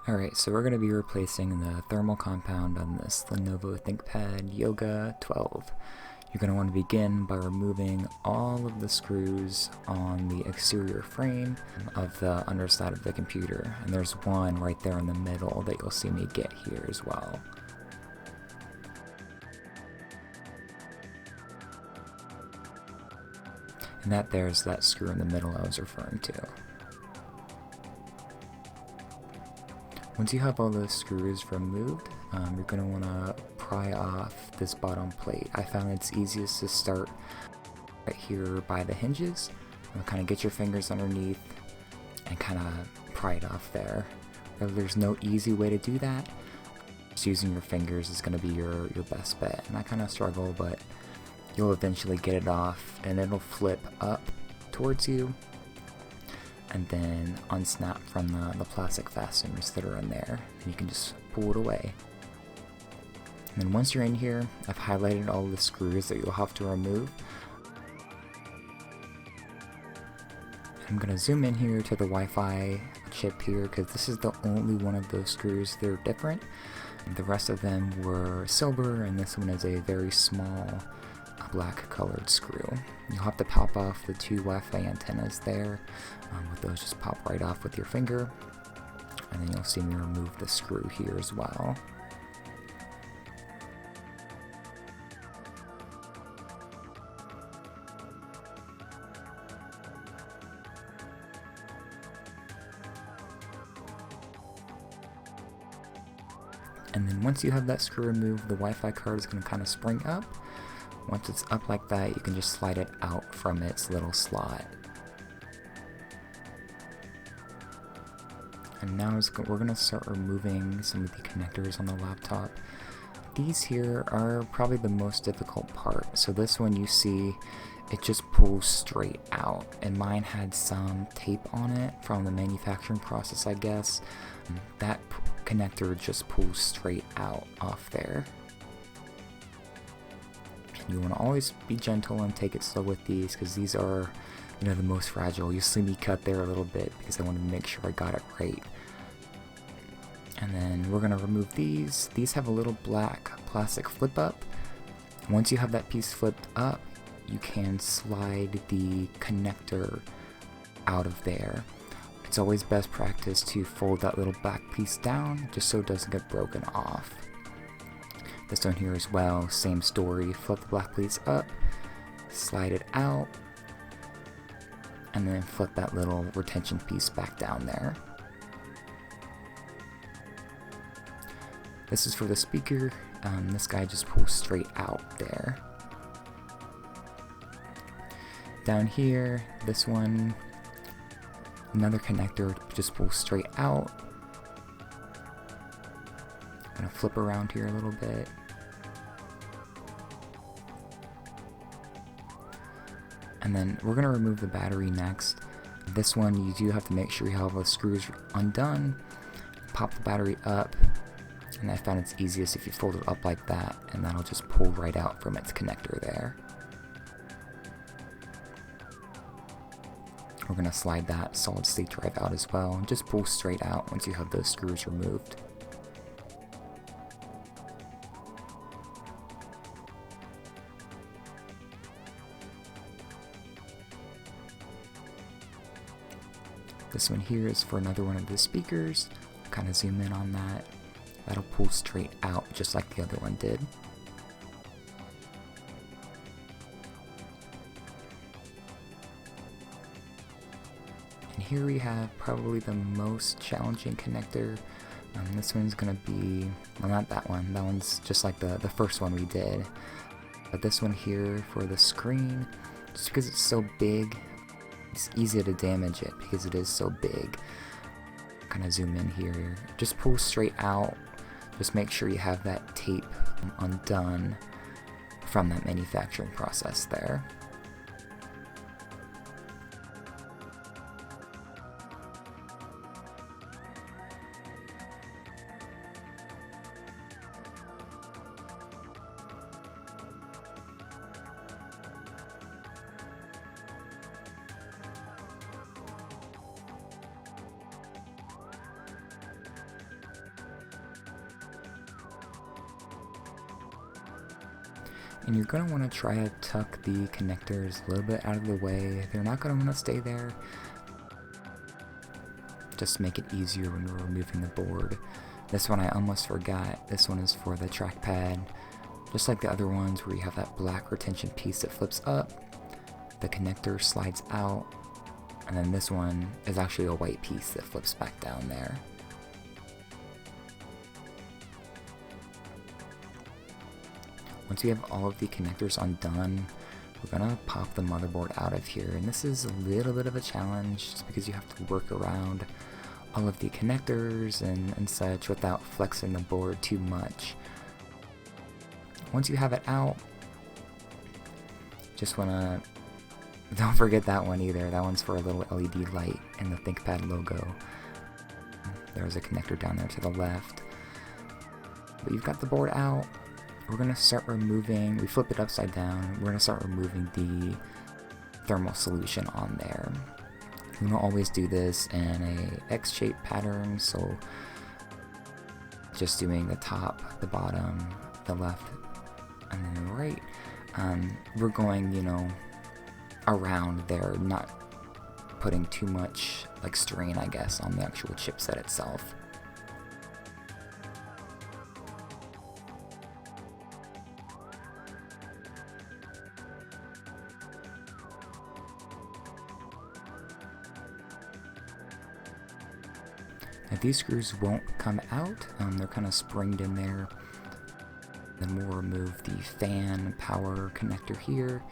Alright, so we're going to be replacing the thermal compound on this Lenovo Thinkpad Yoga 12. You're going to want to begin by removing all of the screws on the exterior frame of the underside of the computer, and there's one right there in the middle that you'll see me get here as well. And there's that screw in the middle I was referring to. Once you have all those screws removed, you're going to want to pry off this bottom plate. I found it's easiest to start right here by the hinges. Kind of get your fingers underneath and kind of pry it off there. There's no easy way to do that. Just using your fingers is going to be your best bet. And I kind of struggle, but you'll eventually get it off and it'll flip up towards you and then unsnap from the plastic fasteners that are in there, and you can just pull it away. And then once you're in here, I've highlighted all the screws that you'll have to remove. I'm going to zoom in here to the Wi-Fi chip here because this is the only one of those screws that are different. The rest of them were silver, and this one is a very small black colored screw. You'll have to pop off the two Wi-Fi antennas there. With those, just pop right off with your finger, and then you'll see me remove the screw here as well. And then once you have that screw removed, the Wi-Fi card is going to kind of spring up. Once it's up like that, you can just slide it out from its little slot. And now we're going to start removing some of the connectors on the laptop. These here are probably the most difficult part. So this one, you see, it just pulls straight out. And mine had some tape on it from the manufacturing process, I guess. That connector just pulls straight out off there. You want to always be gentle and take it slow with these, because these are, the most fragile. You see me cut there a little bit because I wanted to make sure I got it right. And then we're going to remove these. These have a little black plastic flip up. Once you have that piece flipped up, you can slide the connector out of there. It's always best practice to fold that little back piece down just so it doesn't get broken off. This one here as well, same story. Flip the black piece up, slide it out, and then flip that little retention piece back down there. This is for the speaker. This guy just pulls straight out there. Down here, this one, another connector just pulls straight out. I'm gonna flip around here a little bit. And then we're gonna remove the battery next. This one, you do have to make sure you have all the screws undone. Pop the battery up, and I found it's easiest if you fold it up like that, and that'll just pull right out from its connector there. We're gonna slide that solid state drive out as well, and just pull straight out once you have those screws removed. This one here is for another one of the speakers. Kind of zoom in on that. That'll pull straight out just like the other one did. And here we have probably the most challenging connector. This one's gonna be, well, not that one. That one's just like the first one we did. But this one here for the screen, just because it's so big, it's easy to damage it because it is so big. Kind of zoom in here. Just pull straight out. Just make sure you have that tape undone from that manufacturing process there. And you're going to want to try to tuck the connectors a little bit out of the way. They're not going to want to stay there. Just make it easier when you're removing the board. This one I almost forgot. This one is for the trackpad. Just like the other ones where you have that black retention piece that flips up, the connector slides out, and then this one is actually a white piece that flips back down there. Once you have all of the connectors undone, we're gonna pop the motherboard out of here, and this is a little bit of a challenge just because you have to work around all of the connectors and such without flexing the board too much. Once you have it out, just wanna, don't forget that one either. That one's for a little LED light and the Thinkpad logo. There's a connector down there to the left. But you've got the board out. We're going to start removing, we flip it upside down, we're going to start removing the thermal solution on there. We're going to always do this in a X-shaped pattern, so just doing the top, the bottom, the left, and then the right. We're going, you know, around there, not putting too much like strain, I guess, on the actual chipset itself. Now these screws won't come out, they're kind of springed in there. Then we'll remove the fan power connector here.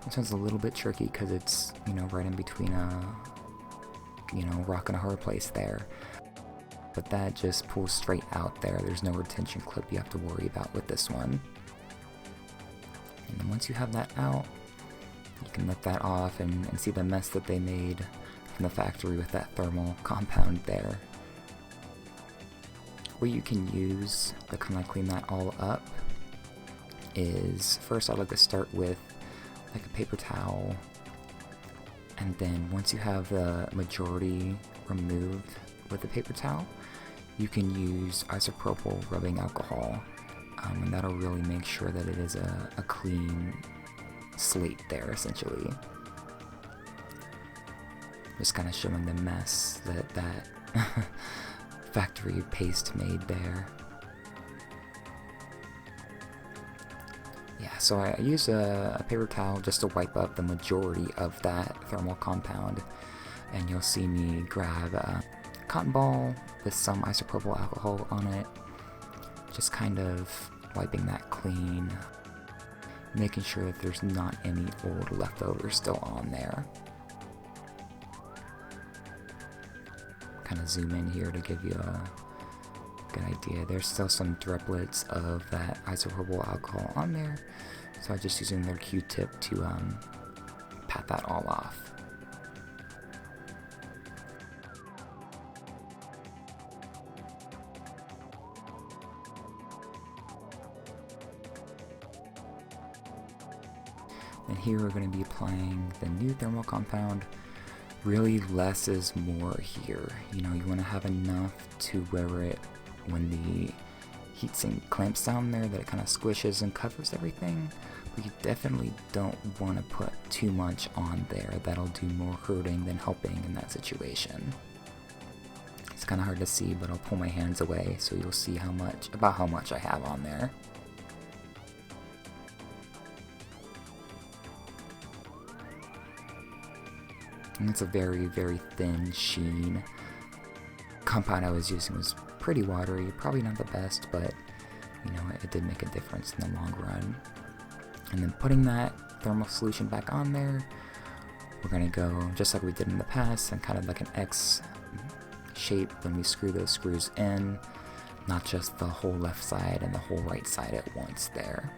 This one's a little bit tricky because it's, you know, right in between a, you know, rock and a hard place there. But that just pulls straight out there. There's no retention clip you have to worry about with this one. And then once you have that out, you can let that off and see the mess that they made from the factory with that thermal compound there. What you can use to kind of clean that all up is, first I'd like to start with like a paper towel, and then once you have the majority removed with the paper towel, you can use isopropyl rubbing alcohol, and that'll really make sure that it is a clean slate there, essentially. Just kind of showing the mess that factory paste made there. Yeah, so I use a paper towel just to wipe up the majority of that thermal compound, and you'll see me grab a cotton ball with some isopropyl alcohol on it, just kind of wiping that clean, making sure that there's not any old leftovers still on there. Kind of zoom in here to give you a good idea. There's still some driplets of that isopropyl alcohol on there, so I'm just using their Q-tip to pat that all off. And here we're going to be applying the new thermal compound. Really, less is more here. You know, you want to have enough to where it, when the heatsink clamps down there, that it kind of squishes and covers everything. But you definitely don't want to put too much on there. That'll do more hurting than helping in that situation. It's kind of hard to see, but I'll pull my hands away so you'll see about how much I have on there. And it's a very, very thin sheen. Compound I was using was pretty watery, probably not the best, but you know, it did make a difference in the long run. And then putting that thermal solution back on there, we're gonna go just like we did in the past, and kind of like an X shape when we screw those screws in, not just the whole left side and the whole right side at once there.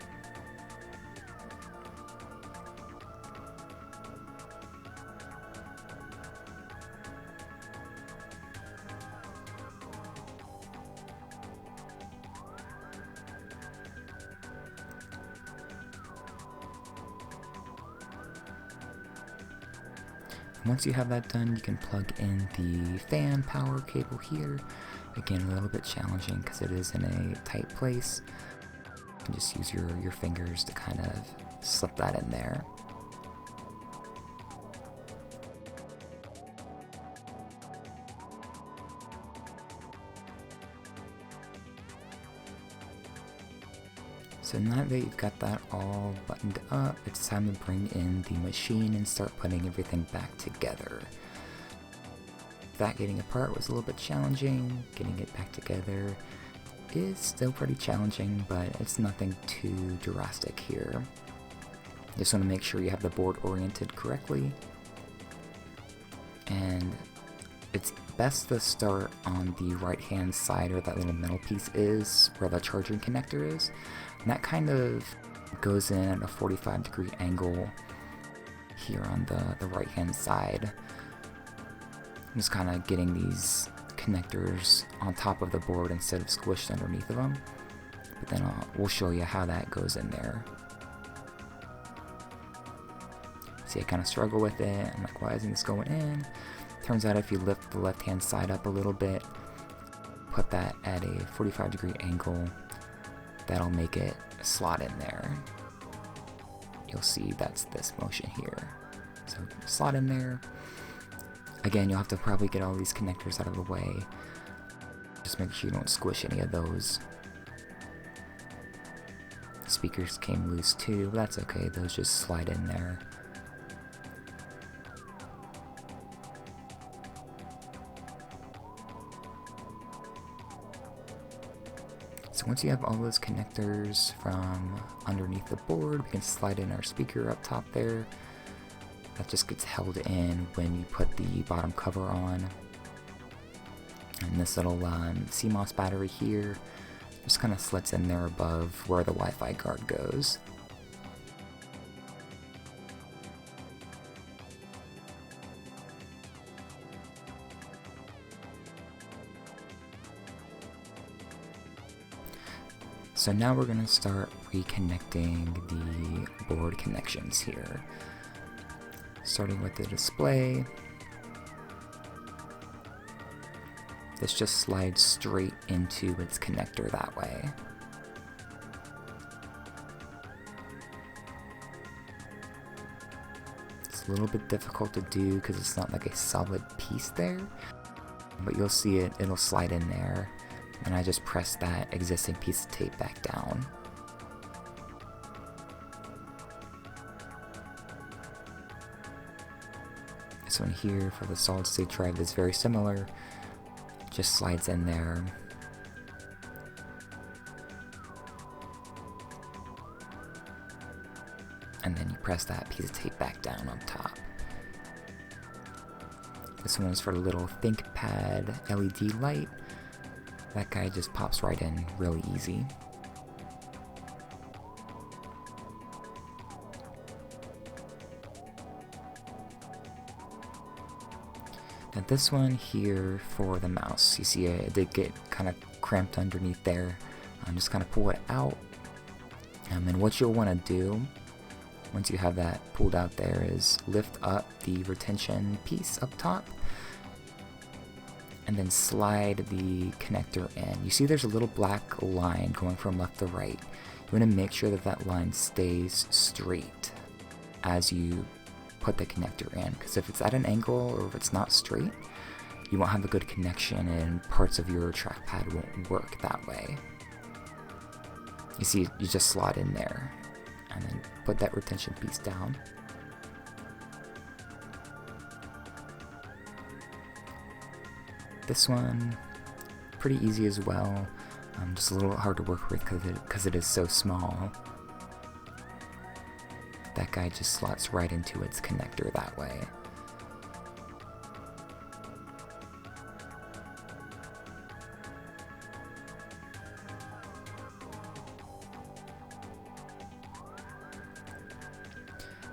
Once you have that done, you can plug in the fan power cable here. Again, a little bit challenging because it is in a tight place. And just use your fingers to kind of slip that in there. So now that you've got that all buttoned up, it's time to bring in the machine and start putting everything back together. That getting apart was a little bit challenging. Getting it back together is still pretty challenging, but it's nothing too drastic here. Just want to make sure you have the board oriented correctly. And it's best to start on the right hand side where that little metal piece is, where the charging connector is. And that kind of goes in at a 45-degree angle here on the right hand side. I'm just kind of getting these connectors on top of the board instead of squished underneath of them. But then we'll show you how that goes in there. See, I kind of struggle with it. I'm like, why isn't this going in? Turns out if you lift the left hand side up a little bit, put that at a 45-degree angle, that'll make it slot in there. You'll see that's this motion here. So slot in there. Again, you'll have to probably get all these connectors out of the way. Just make sure you don't squish any of those. Speakers came loose too, but that's okay, those just slide in there. So once you have all those connectors from underneath the board, we can slide in our speaker up top there. That just gets held in when you put the bottom cover on. And this little CMOS battery here just kind of slits in there above where the Wi-Fi guard goes. So now we're going to start reconnecting the board connections here. Starting with the display. This just slides straight into its connector that way. It's a little bit difficult to do because it's not like a solid piece there, but you'll see it'll slide in there. And I just press that existing piece of tape back down. This one here for the solid state drive is very similar, just slides in there. And then you press that piece of tape back down on top. This one is for the little ThinkPad LED light. That guy just pops right in really easy. Now this one here for the mouse, you see it did get kind of cramped underneath there. Just kind of pull it out. And what you'll want to do, once you have that pulled out there, is lift up the retention piece up top. And then slide the connector in. You see there's a little black line going from left to right. You want to make sure that that line stays straight as you put the connector in, because if it's at an angle or if it's not straight, you won't have a good connection and parts of your trackpad won't work that way. You see, you just slot in there and then put that retention piece down. This one, pretty easy as well, just a little hard to work with because it is so small. That guy just slots right into its connector that way.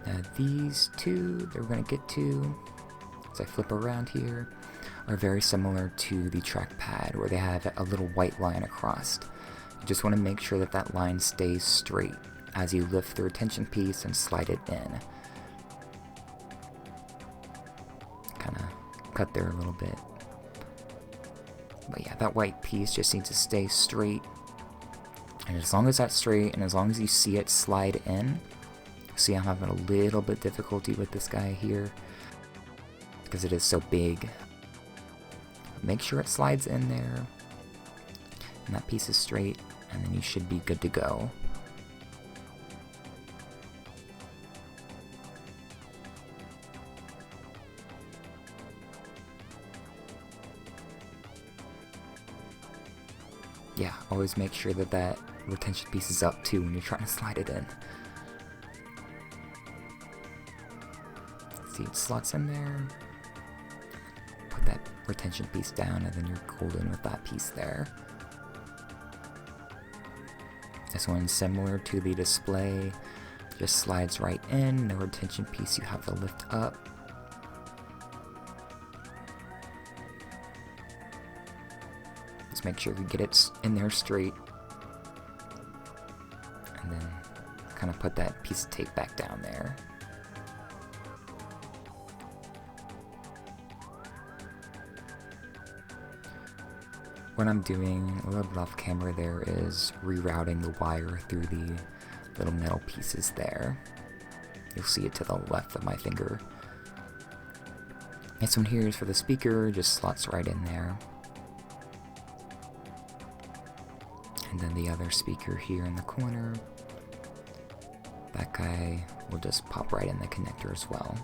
Now these two that we're going to get to, as I flip around here, are very similar to the trackpad where they have a little white line across. You just want to make sure that that line stays straight as you lift the retention piece and slide it in. Kind of cut there a little bit. But yeah, that white piece just needs to stay straight And as long as that's straight, and as long as you see it slide in, see I'm having a little bit difficulty with this guy here, because it is so big. Make sure it slides in there, and that piece is straight, and then you should be good to go. Yeah, always make sure that that retention piece is up too when you're trying to slide it in. See, it slots in there. Put that retention piece down, and then you're golden with that piece there. This one's similar to the display, just slides right in. The retention piece you have to lift up. Just make sure you get it in there straight, and then kind of put that piece of tape back down there. What I'm doing a little bit off camera there is rerouting the wire through the little metal pieces there. You'll see it to the left of my finger. This one here is for the speaker, just slots right in there. And then the other speaker here in the corner, that guy will just pop right in the connector as well.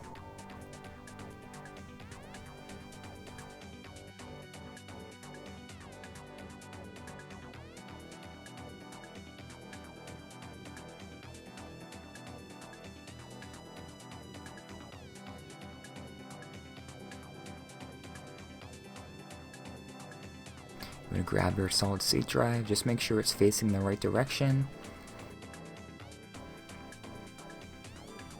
I'm going to grab your solid state drive, just make sure it's facing the right direction,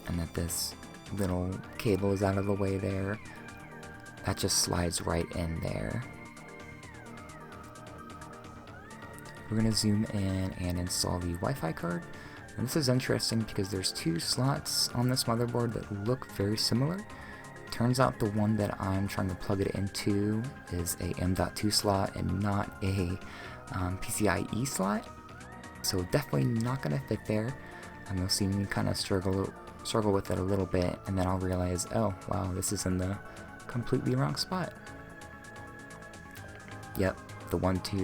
and that this little cable is out of the way there. That just slides right in there. We're going to zoom in and install the Wi-Fi card. And this is interesting because there's two slots on this motherboard that look very similar. Turns out the one that I'm trying to plug it into is a M.2 slot and not a PCIe slot, so definitely not going to fit there. You'll see me kind of struggle with it a little bit, and then I'll realize, oh wow, this is in the completely wrong spot. Yep, the one to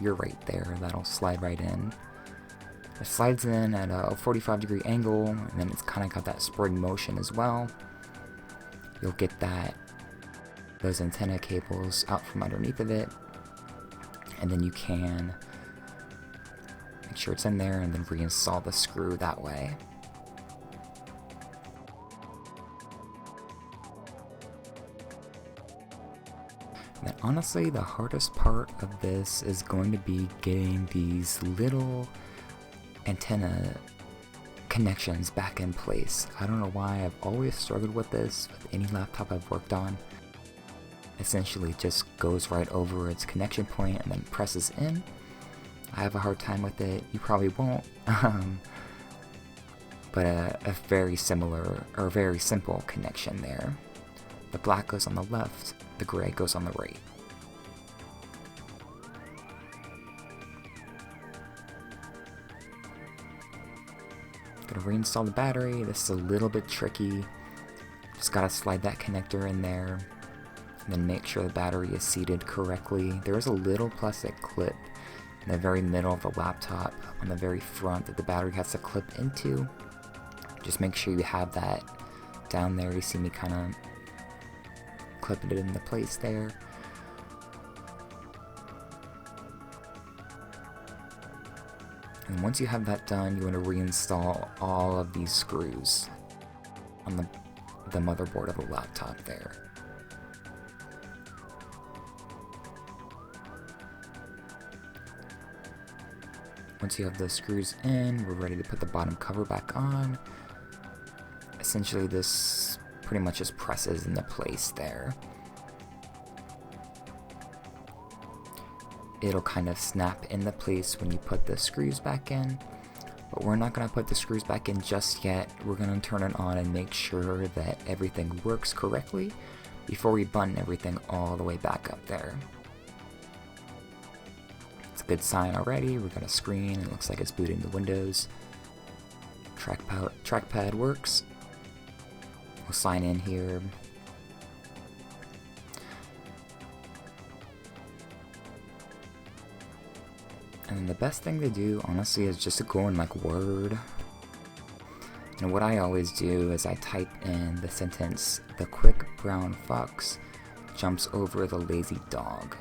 your right there, that'll slide right in. It slides in at a 45-degree angle, and then it's kind of got that spring motion as well. You'll get those antenna cables out from underneath of it, and then you can make sure it's in there and then reinstall the screw that way. And then honestly, the hardest part of this is going to be getting these little antenna connections back in place. I don't know why, I've always struggled with this with any laptop I've worked on. Essentially just goes right over its connection point and then presses in. I have a hard time with it. You probably won't. But a very similar or very simple connection there. The black goes on the left, the gray goes on the right. Gonna reinstall the battery. This is a little bit tricky. Just gotta slide that connector in there, and then make sure the battery is seated correctly. There is a little plastic clip in the very middle of the laptop on the very front that the battery has to clip into. Just make sure you have that down there. You see me kind of clipping it into place there. And once you have that done, you want to reinstall all of these screws on the motherboard of the laptop there. Once you have the screws in, we're ready to put the bottom cover back on. Essentially, this pretty much just presses into place there. It'll kind of snap into place when you put the screws back in, but we're not going to put the screws back in just yet. We're going to turn it on and make sure that everything works correctly before we button everything all the way back up there. It's good sign already. We got a screen. It looks like it's booting the Windows. Trackpad works. We'll sign in here. And then the best thing to do, honestly, is just to go in like Word. And what I always do is I type in the sentence, "The quick brown fox jumps over the lazy dog."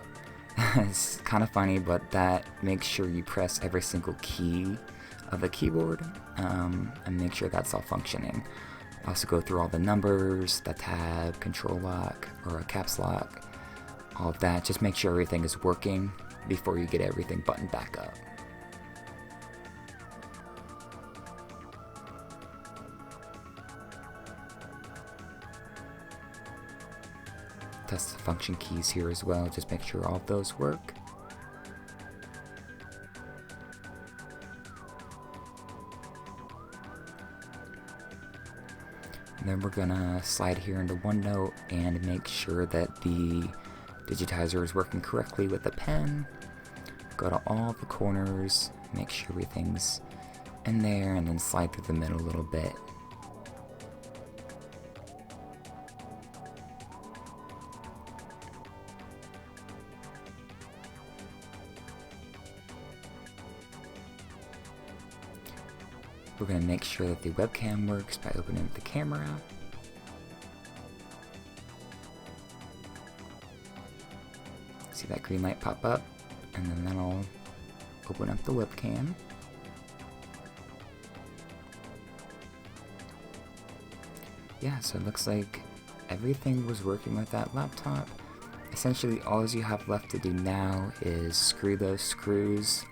It's kind of funny, but that makes sure you press every single key of the keyboard and make sure that's all functioning. Also go through all the numbers, the tab, control lock, or a caps lock, all of that. Just make sure everything is working before you get everything buttoned back up. Test the function keys here as well, just make sure all of those work. And then we're gonna slide here into OneNote and make sure that the digitizer is working correctly with the pen. Go to all the corners, make sure everything's in there, and then slide through the middle a little bit. We're going to make sure that the webcam works by opening the camera. See that green light pop up, and then that'll open up the webcam. Yeah, so it looks like everything was working with that laptop. Essentially, all you have left to do now is screw those screws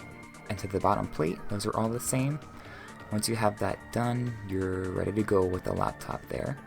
into the bottom plate. Those are all the same. Once you have that done, you're ready to go with the laptop there.